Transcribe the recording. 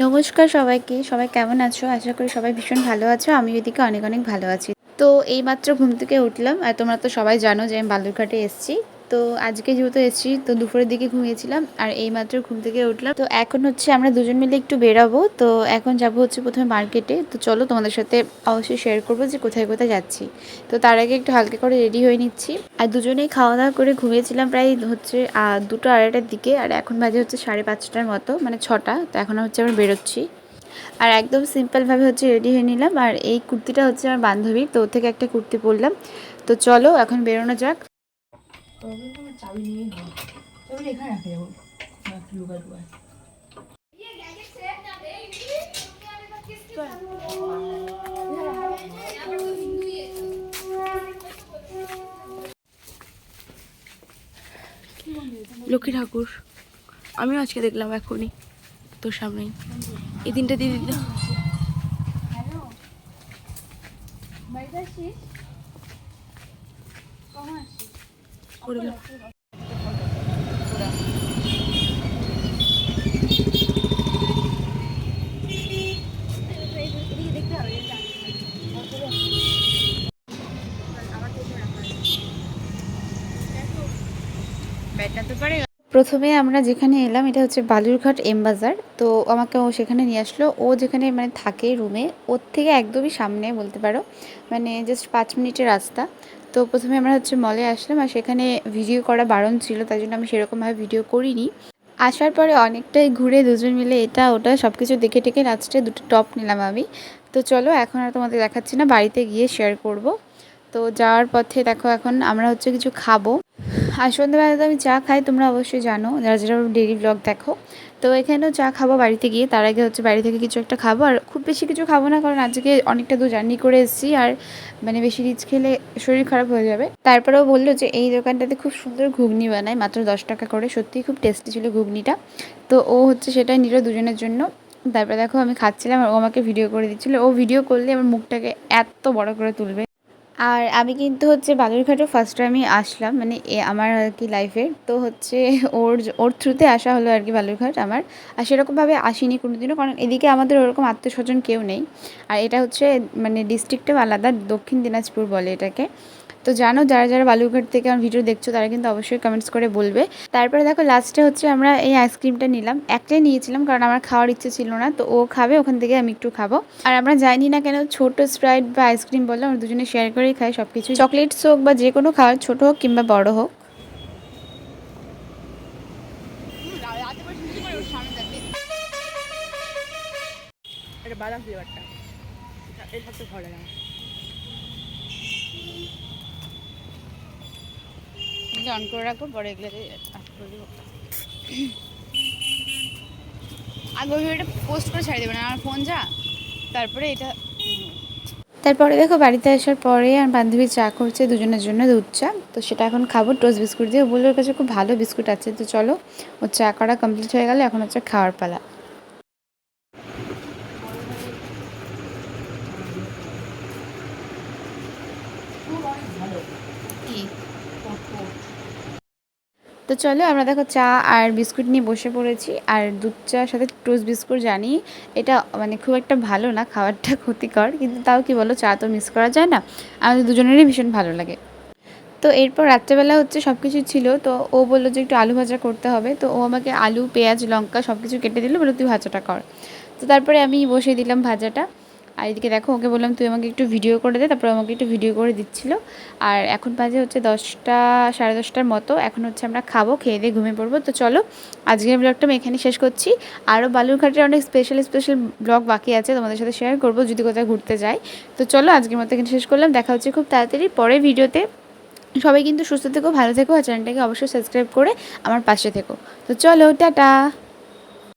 নমস্কার সবাইকে। সবাই কেমন আছো? আশা করি সবাই ভীষণ ভালো আছো। আমি এদিকে অনেক, অনেক ভালো আছি। তো এইমাত্র ঘুম থেকে উঠলাম। আর তোমরা তো সবাই জানো যে আমি বালুরঘাটে এসেছি। তো আজকে যেহেতু এসেছি তো দুপুরের দিকে ঘুমিয়েছিলাম আর এইমাত্র ঘুম থেকে উঠলাম। তো এখন হচ্ছে আমরা দুজন মিলে একটু বেরাবো। তো এখন যাবো হচ্ছে প্রথমে মার্কেটে। তো চলো তোমাদের সাথে অবশ্যই শেয়ার করবো যে কোথায় কোথায় যাচ্ছি। তো তার আগে একটু হালকা করে রেডি হয়ে নিচ্ছি। আর দুজনেই খাওয়া দাওয়া করে ঘুমিয়েছিলাম প্রায় হচ্ছে 2টো 2:30টার দিকে। আর এখন বাজে হচ্ছে 5:30টার মতো, মানে 6টা। তো এখন হচ্ছে আমরা বেরোচ্ছি। আর একদম সিম্পলভাবে হচ্ছে রেডি হয়ে নিলাম। আর এই কুর্তিটা হচ্ছে আমার বান্ধবীর, তো ওর থেকে একটা কুর্তি পরলাম। তো চলো এখন বেরোনো যাক। লক্ষ্মী ঠাকুর আমিও আজকে দেখলাম এখনই তোর সামনেই। এই দিনটা দিয়ে দিল। প্রথমে আমরা যেখানে এলাম এটা হচ্ছে বালুরঘাট এম বাজার। তো আমাকে ও সেখানে নিয়ে আসলো। ও যেখানে মানে থাকে রুমে, ওর থেকে একদমই সামনে বলতে পারো, মানে জাস্ট 5 মিনিটের রাস্তা। তো প্রথমে আমরা হচ্ছে মলে আসলাম। আর সেখানে ভিডিও করা বারণ ছিল, তাই জন্য আমি সেরকমভাবে ভিডিও করিনি। আসার পরে অনেকটাই ঘুরে দুজন মিলে এটা ওটা সব কিছু দেখে টেকে লাস্টে 2টো টপ নিলাম আমি। তো চলো এখন আর তোমাদের দেখাচ্ছি না, বাড়িতে গিয়ে শেয়ার করব। তো যাওয়ার পথে দেখো এখন আমরা হচ্ছে কিছু খাবো। আর সন্ধ্যেবেলা তো আমি চা খাই, তোমরা অবশ্যই জানো যারা যারা ডেইলি ব্লগ দেখো। তো এখানেও চা খাবো বাড়িতে গিয়ে। তার আগে হচ্ছে বাড়ি থেকে কিছু একটা খাবো। আর খুব বেশি কিছু খাবো না, কারণ আজকে অনেকটা দূর জার্নি করে এসেছি। আর মানে বেশি রিচ খেলে শরীর খারাপ হয়ে যাবে। তারপরেও বললো যে এই দোকানটাতে খুব সুন্দর ঘুগনি বানায়, মাত্র 10 টাকা করে। সত্যিই খুব টেস্টি ছিল ঘুগনিটা। তো ও হচ্ছে সেটাই নিল দুজনের জন্য। তারপরে দেখো আমি খাচ্ছিলাম আর ও আমাকে ভিডিও করে দিচ্ছিলো। ও ভিডিও করলে আমার মুখটাকে এত বড় করে তুলবে। আর আমি কিন্তু হচ্ছে বালুরঘাটও ফার্স্ট টাইমই আসলাম, মানে আমার আর কি লাইফের। তো হচ্ছে ওর ওর থ্রুতে আসা হলো আর কি বালুরঘাট আমার। আর সেরকমভাবে আসিনি কোনো দিনও, কারণ এদিকে আমাদের ওরকম আত্মীয়স্বজন কেউ নেই। আর এটা হচ্ছে মানে ডিস্ট্রিক্টটাও আলাদা, দক্ষিণ দিনাজপুর বলে এটাকে। তো জানো যারা যারা বালুরঘাট থেকে আমার ভিডিও দেখছো তারা কিন্তু অবশ্যই কমেন্টস করে বলবে। তারপরে দেখো লাস্টে হচ্ছে আমরা এই আইসক্রিমটা নিলাম। একটাই নিয়েছিলাম কারণ আমার খাওয়ার ইচ্ছে ছিল না। তো ও খাবে, ওখান থেকে আমি একটু খাবো। আর আমরা যাইনি না কেন, ছোট স্প্রাইট বা আইসক্রিম বললাম, আমরা দুজনে শেয়ার করেই খাই সব কিছু। চকলেটস হোক বা যে কোনো খাওয়ার, ছোট হোক কিংবা বড় হোক। এটা বাদাম ফ্লেভারটা, এর সাথে ভালো লাগে। অন করে রাখবো, পরে এগুলো আগে এটা পোস্ট করে ছাড়িয়ে দেবে না আমার ফোন যা। তারপরে এটা তারপরে দেখো বাড়িতে আসার পরে আর বান্ধবী চা করছে দুজনের জন্য, দুধ চা। তো সেটা এখন খাবো টোস্ট বিস্কুট দিয়ে। বললো ওর কাছে খুব ভালো বিস্কুট আছে। তো চলো, ও চা করা কমপ্লিট হয়ে গেলে এখন হচ্ছে খাওয়ার পালা। তো চলো আমরা দেখো চা আর বিস্কুট নিয়ে বসে পড়েছি। আর দুধ চার সাথে টোস্ট বিস্কুট, জানি এটা মানে খুব একটা ভালো না, খাবারটা ক্ষতিকর, কিন্তু তাও কি বলো, চা তো মিস করা যায় না। আমাদের দুজনেরই ভীষণ ভালো লাগে। তো এরপর রাত্রেবেলা হচ্ছে সব কিছু ছিল। তো ও বললো যে একটু আলু ভাজা করতে হবে। তো ও আমাকে আলু পেঁয়াজ লঙ্কা সব কিছু কেটে দিল, বলে তুই ভাজাটা কর। তো তারপরে আমি বসিয়ে দিলাম ভাজাটা। আর এদিকে দেখো ওকে বললাম তুই আমাকে একটু ভিডিও করে দে, তারপরে আমাকে একটু ভিডিও করে দিচ্ছিলো। আর এখন বাজে হচ্ছে 10টা 10:30টার মতো। এখন হচ্ছে আমরা খাবো, খেয়ে দিয়ে ঘুমিয়ে পড়বো। তো চলো আজকের ব্লগটা আমি এখানে শেষ করছি। আরও বালুরঘাটের অনেক স্পেশাল স্পেশাল ব্লগ বাকি আছে, তোমাদের সাথে শেয়ার করবো যদি কোথায় ঘুরতে যাই। তো চলো আজকের মতো এখানে শেষ করলাম। দেখা হচ্ছে খুব তাড়াতাড়ি পরের ভিডিওতে। সবাই কিন্তু সুস্থ থেকো, ভালো থেকো, আর চ্যানেলটাকে অবশ্যই সাবস্ক্রাইব করে আমার পাশে থেকো। তো চলো টাটা।